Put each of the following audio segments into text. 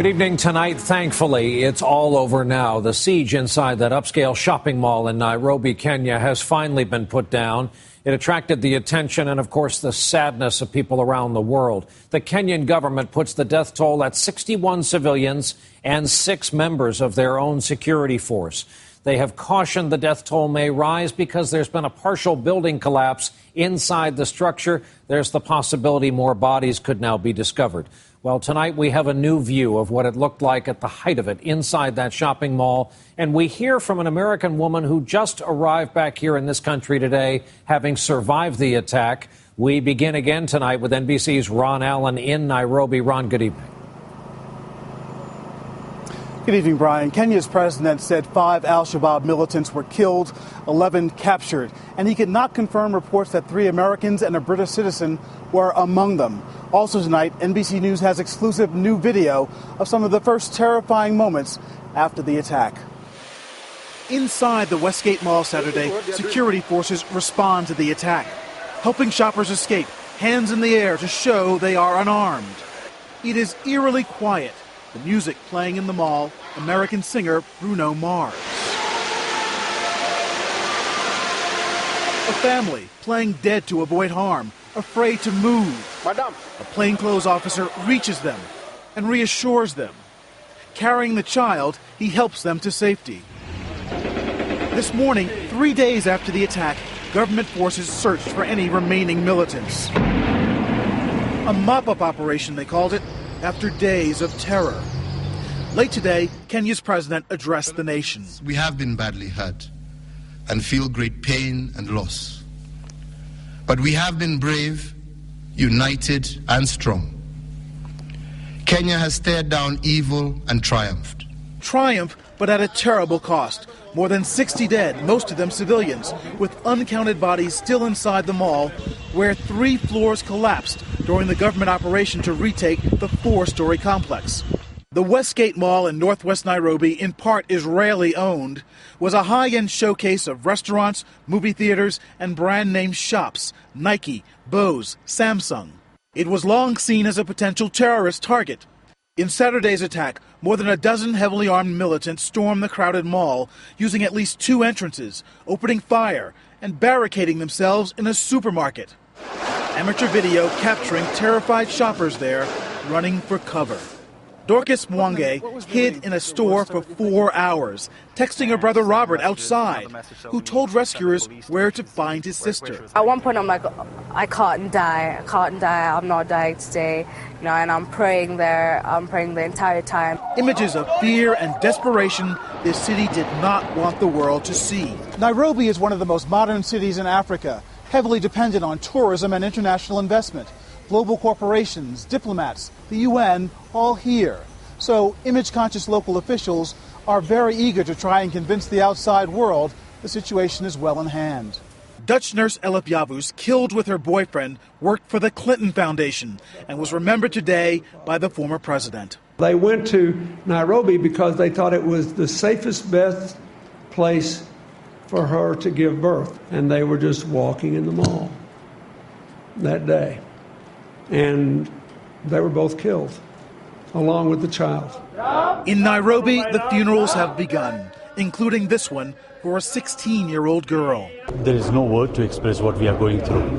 Good evening. Tonight, thankfully, it's all over now. The siege inside that upscale shopping mall in Nairobi, Kenya, has finally been put down. It attracted the attention and, of course, the sadness of people around the world. The Kenyan government puts the death toll at 61 civilians and 6 members of their own security force. They have cautioned the death toll may rise because there's been a partial building collapse inside the structure. There's the possibility more bodies could now be discovered. Well, tonight we have a new view of what it looked like at the height of it inside that shopping mall. And we hear from an American woman who just arrived back here in this country today, having survived the attack. We begin again tonight with NBC's Ron Allen in Nairobi. Ron, good evening. Good evening, Brian. Kenya's president said 5 al-Shabaab militants were killed, 11 captured, and he could not confirm reports that 3 Americans and a British citizen were among them. Also tonight, NBC News has exclusive new video of some of the first terrifying moments after the attack. Inside the Westgate Mall Saturday, security forces respond to the attack, helping shoppers escape, hands in the air to show they are unarmed. It is eerily quiet. The music playing in the mall, American singer Bruno Mars. A family playing dead to avoid harm, afraid to move. Madame. A plainclothes officer reaches them and reassures them. Carrying the child, he helps them to safety. This morning, 3 days after the attack, government forces searched for any remaining militants. A mop-up operation, they called it, after days of terror. Late today, Kenya's president addressed the nation. We have been badly hurt and feel great pain and loss. But we have been brave, united, and strong. Kenya has stared down evil and triumphed. Triumph, but at a terrible cost. More than 60 dead, most of them civilians, with uncounted bodies still inside the mall, where 3 floors collapsed during the government operation to retake the 4-story complex. The Westgate Mall in northwest Nairobi, in part Israeli owned, was a high-end showcase of restaurants, movie theaters, and brand-name shops, Nike, Bose, Samsung. It was long seen as a potential terrorist target. In Saturday's attack, more than a dozen heavily armed militants stormed the crowded mall, using at least 2 entrances, opening fire, and barricading themselves in a supermarket. Amateur video capturing terrified shoppers there, running for cover. Dorcas Mwange hid in a store for 4 hours, texting her brother Robert outside, who told rescuers where to find his sister. At one point I'm like, I can't die, I'm not dying today, and I'm praying there, I'm praying the entire time. Images of fear and desperation this city did not want the world to see. Nairobi is one of the most modern cities in Africa, heavily dependent on tourism and international investment. Global corporations, diplomats, the UN, all here. So image-conscious local officials are very eager to try and convince the outside world the situation is well in hand. Dutch nurse Ella Yavuz, killed with her boyfriend, worked for the Clinton Foundation and was remembered today by the former president. They went to Nairobi because they thought it was the safest, best place for her to give birth. And they were just walking in the mall that day. And they were both killed, along with the child. In Nairobi, the funerals have begun, including this one for a 16-year-old girl. There is no word to express what we are going through.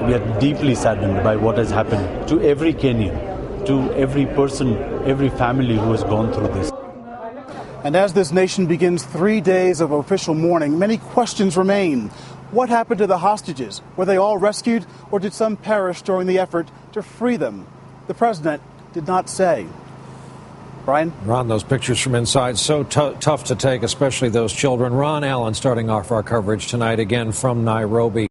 We are deeply saddened by what has happened to every Kenyan, to every person, every family who has gone through this. And as this nation begins 3 days of official mourning, many questions remain. What happened to the hostages? Were they all rescued, or did some perish during the effort to free them? The president did not say. Brian? Ron, those pictures from inside, so tough to take, especially those children. Ron Allen starting off our coverage tonight again from Nairobi.